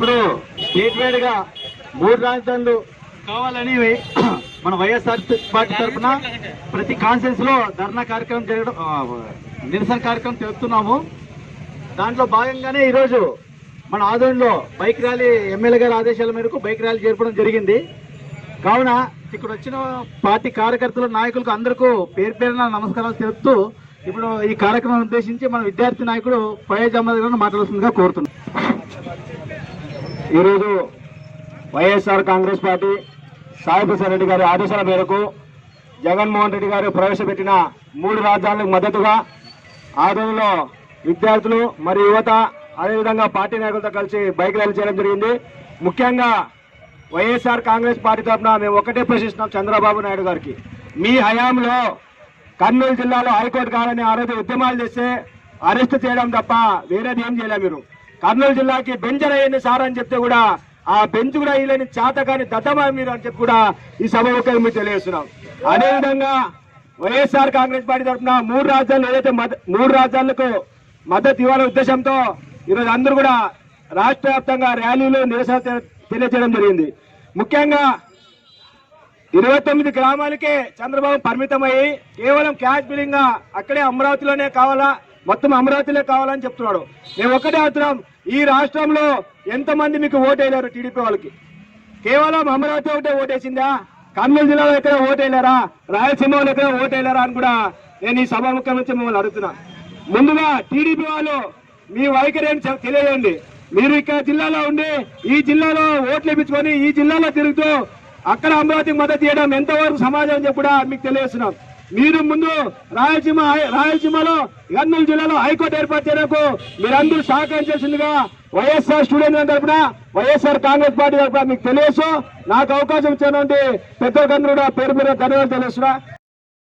ఇప్పుడు state wide గా 3 రాజధానులు కావాలని మన వైఎస్ఆర్ పార్టీ తరఫున ప్రతి కాన్ఫరెన్స్ లో ధర్నా కార్యక్రమం జరగడం, నిరసన కార్యక్రమం చేస్తున్నాము. దాంట్లో భాగంగానే ఈరోజు మన ఆదోనిలో బైక్ ర్యాలీ ఎమ్మెల్యే గారి ఆదేశాల మేరకు బైక్ ర్యాలీ జరపడం జరిగింది. కావున ఇక్కడ వచ్చిన పార్టీ కార్యకర్తలు, నాయకులకు అందరికీ పేరు పేరున నమస్కారాలు తెలుపుతూ ఇప్పుడు ఈ కార్యక్రమం ఉద్దేశించి మన విద్యార్థి నాయకుడు ఫయాజ్ అహ్మద్ గారిని మాట్లాడుతుందిగా కోరుతున్నాం. ఈరోజు వైఎస్ఆర్ కాంగ్రెస్ పార్టీ సాయి ప్రసాద్ రెడ్డి గారి ఆదేశాల మేరకు జగన్మోహన్ రెడ్డి గారు ప్రవేశపెట్టిన 3 రాజధానులకు మద్దతుగా ఆదోనిలో విద్యార్థులు మరియు యువత అదేవిధంగా పార్టీ నాయకులతో కలిసి బైక్ ర్యాలీ చేయడం జరిగింది. ముఖ్యంగా వైఎస్ఆర్ కాంగ్రెస్ పార్టీ తరఫున మేము ఒకటే ప్రశ్నిస్తున్నాం చంద్రబాబు నాయుడు గారికి, మీ హయాంలో కర్నూలు జిల్లాలో హైకోర్టు కావాలని ఆ రోజు ఉద్యమాలు చేస్తే అరెస్ట్ చేయడం తప్ప వేరేది ఏం చేయలేదు. మీరు కర్నూలు జిల్లాకి బెంచ్ అయ్యింది సార్ అని చెప్తే కూడా ఆ బెంచ్ కూడా ఇలాని చేత కానీ దద్దమా మీరు అని చెప్పి కూడా ఈ సభకు మీరు తెలియజేస్తున్నాం. అదేవిధంగా వైఎస్ఆర్ కాంగ్రెస్ పార్టీ తరఫున 3 రాజధానులు ఏదైతే 3 రాజధానులకు మద్దతు ఇవ్వాలనే ఉద్దేశంతో ఈరోజు అందరూ కూడా రాష్ట్ర వ్యాప్తంగా ర్యాలీలు నిరసన తెలియజేయడం జరిగింది. ముఖ్యంగా 29 గ్రామాలకే చంద్రబాబు పరిమితమయ్యి కేవలం క్యాష్ బిల్లింగ్ గా అక్కడే అమరావతిలోనే కావాలా, మొత్తం అమరావతిలో కావాలని చెప్తున్నాడు. మేము ఒక్కటే అడుగుతున్నాం, ఈ రాష్ట్రంలో ఎంతమంది మీకు ఓటేయలేరు? టీడీపీ వాళ్ళకి కేవలం అమరావతి ఒకటే ఓటేసిందా? కర్నూలు జిల్లాలో ఎక్కడ ఓటేయలేరా? రాయలసీమలో ఎక్కడ ఓటేయలేరా అని కూడా నేను ఈ సభాముఖం నుంచి మిమ్మల్ని అడుగుతున్నా. ముందుగా టీడీపీ వాళ్ళు మీ వైఖరి ఏం తెలియజేయండి. మీరు ఇక్కడ జిల్లాలో ఉండి ఈ జిల్లాలో ఓట్లు ఇప్పించుకొని ఈ జిల్లాలో తిరుగుతూ అక్కడ అమరావతికి మద్దతు చేయడం ఎంతవరకు సమాజం అని చెప్పి కూడా మీకు తెలియజేస్తున్నాం. మీరు ముందు రాయలసీమలో కర్నూలు జిల్లాలో హైకోర్టు ఏర్పాటు చేయడానికి మీరందరూ సహకరించాల్సిందిగా వైఎస్ఆర్ స్టూడెంట్ తరఫున వైఎస్ఆర్ కాంగ్రెస్ పార్టీ తరఫున మీకు తెలియజేస్తూ నాకు అవకాశం ఇచ్చినటువంటి పెద్దలందరూ కూడా పేరు ధన్యవాదాలు తెలియజేస్తున్నా.